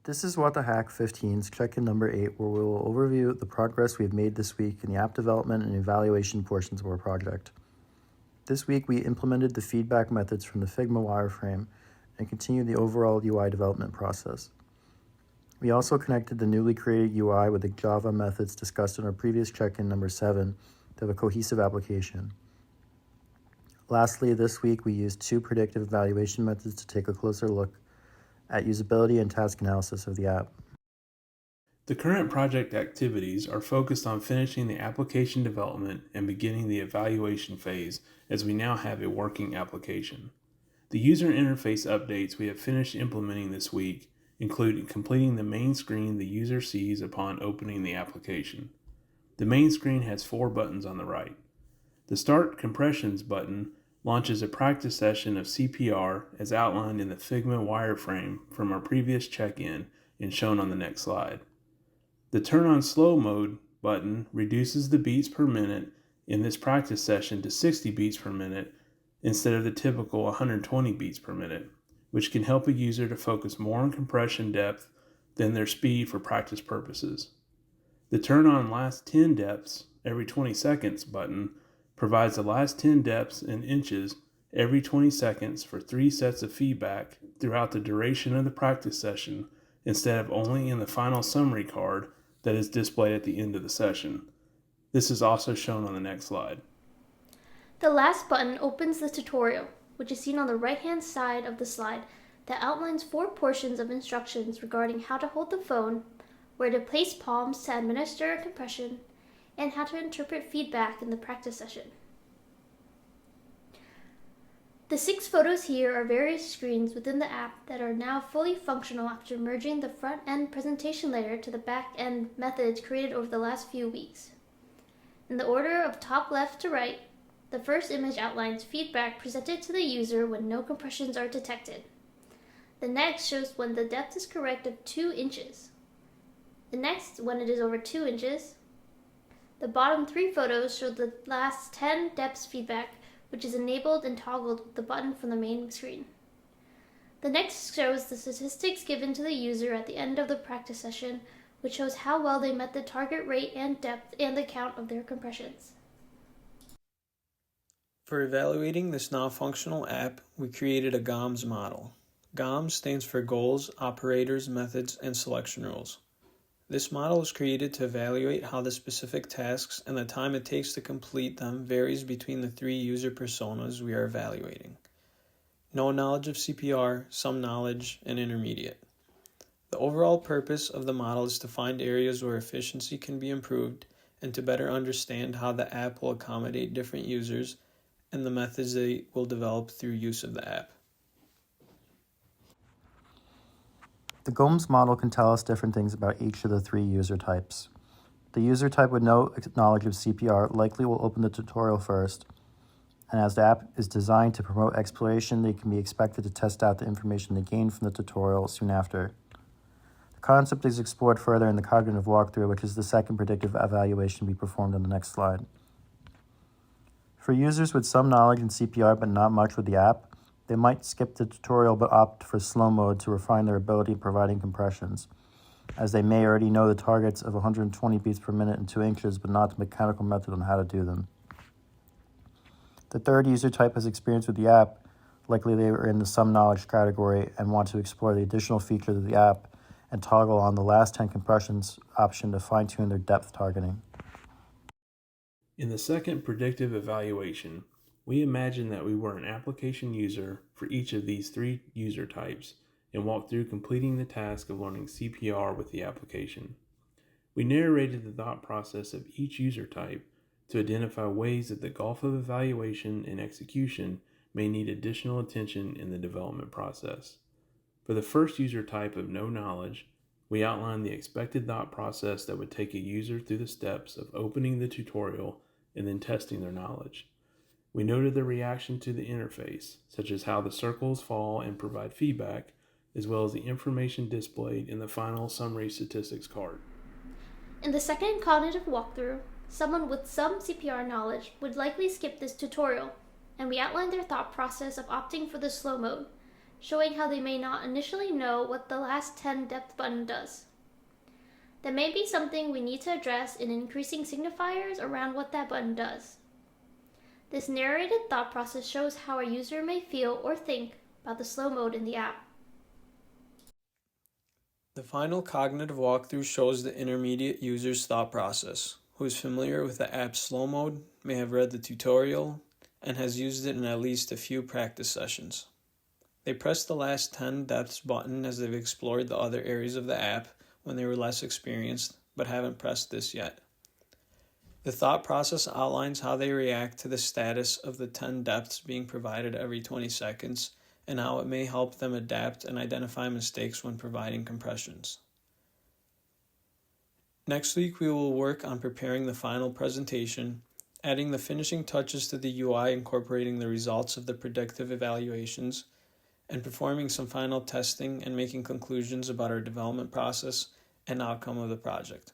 This is What the Hack 15's check-in number 8, where we will overview the progress we have made this week in the app development and evaluation portions of our project. This week, we implemented the feedback methods from the Figma wireframe and continued the overall UI development process. We also connected the newly created UI with the Java methods discussed in our previous check-in number 7 to have a cohesive application. Lastly, this week, we used 2 predictive evaluation methods to take a closer look at usability and task analysis of the app. The current project activities are focused on finishing the application development and beginning the evaluation phase, as we now have a working application. The user interface updates we have finished implementing this week include completing the main screen the user sees upon opening the application. The main screen has 4 buttons on the right. The Start Compressions button launches a practice session of CPR as outlined in the Figma wireframe from our previous check-in and shown on the next slide. The Turn on Slow Mode button reduces the beats per minute in this practice session to 60 beats per minute instead of the typical 120 beats per minute, which can help a user to focus more on compression depth than their speed for practice purposes. The Turn on Last 10 Depths every 20 seconds button provides the last 10 depths in inches every 20 seconds for 3 sets of feedback throughout the duration of the practice session instead of only in the final summary card that is displayed at the end of the session. This is also shown on the next slide. The last button opens the tutorial, which is seen on the right-hand side of the slide, that outlines 4 portions of instructions regarding how to hold the phone, where to place palms to administer a compression, and how to interpret feedback in the practice session. The 6 photos here are various screens within the app that are now fully functional after merging the front-end presentation layer to the back-end methods created over the last few weeks. In the order of top left to right, the first image outlines feedback presented to the user when no compressions are detected. The next shows when the depth is correct of 2 inches. The next when it is over 2 inches. The bottom 3 photos show the last 10 depths feedback, which is enabled and toggled with the button from the main screen. The next shows the statistics given to the user at the end of the practice session, which shows how well they met the target rate and depth and the count of their compressions. For evaluating this now functional app, we created a GOMS model. GOMS stands for Goals, Operators, Methods, and Selection Rules. This model is created to evaluate how the specific tasks and the time it takes to complete them varies between the 3 user personas we are evaluating: no knowledge of CPR, some knowledge, and intermediate. The overall purpose of the model is to find areas where efficiency can be improved and to better understand how the app will accommodate different users and the methods they will develop through use of the app. The GOMS model can tell us different things about each of the 3 user types. The user type with no knowledge of CPR likely will open the tutorial first, and as the app is designed to promote exploration, they can be expected to test out the information they gain from the tutorial soon after. The concept is explored further in the cognitive walkthrough, which is the second predictive evaluation we performed on the next slide. For users with some knowledge in CPR but not much with the app, they might skip the tutorial but opt for slow mode to refine their ability in providing compressions, as they may already know the targets of 120 beats per minute and 2 inches, but not the mechanical method on how to do them. The third user type has experience with the app. Likely they are in the some knowledge category and want to explore the additional features of the app and toggle on the last 10 compressions option to fine-tune their depth targeting. In the second predictive evaluation, we imagined that we were an application user for each of these 3 user types and walked through completing the task of learning CPR with the application. We narrated the thought process of each user type to identify ways that the gulf of evaluation and execution may need additional attention in the development process. For the first user type of no knowledge, we outlined the expected thought process that would take a user through the steps of opening the tutorial and then testing their knowledge. We noted the reaction to the interface, such as how the circles fall and provide feedback, as well as the information displayed in the final summary statistics card. In the second cognitive walkthrough, someone with some CPR knowledge would likely skip this tutorial, and we outlined their thought process of opting for the slow mode, showing how they may not initially know what the last 10 depth button does. That may be something we need to address in increasing signifiers around what that button does. This narrated thought process shows how a user may feel or think about the slow mode in the app. The final cognitive walkthrough shows the intermediate user's thought process, who is familiar with the app's slow mode, may have read the tutorial, and has used it in at least a few practice sessions. They press the last 10 depths button as they've explored the other areas of the app when they were less experienced, but haven't pressed this yet. The thought process outlines how they react to the status of the 10 depths being provided every 20 seconds and how it may help them adapt and identify mistakes when providing compressions. Next week, we will work on preparing the final presentation, adding the finishing touches to the UI incorporating the results of the predictive evaluations, and performing some final testing and making conclusions about our development process and outcome of the project.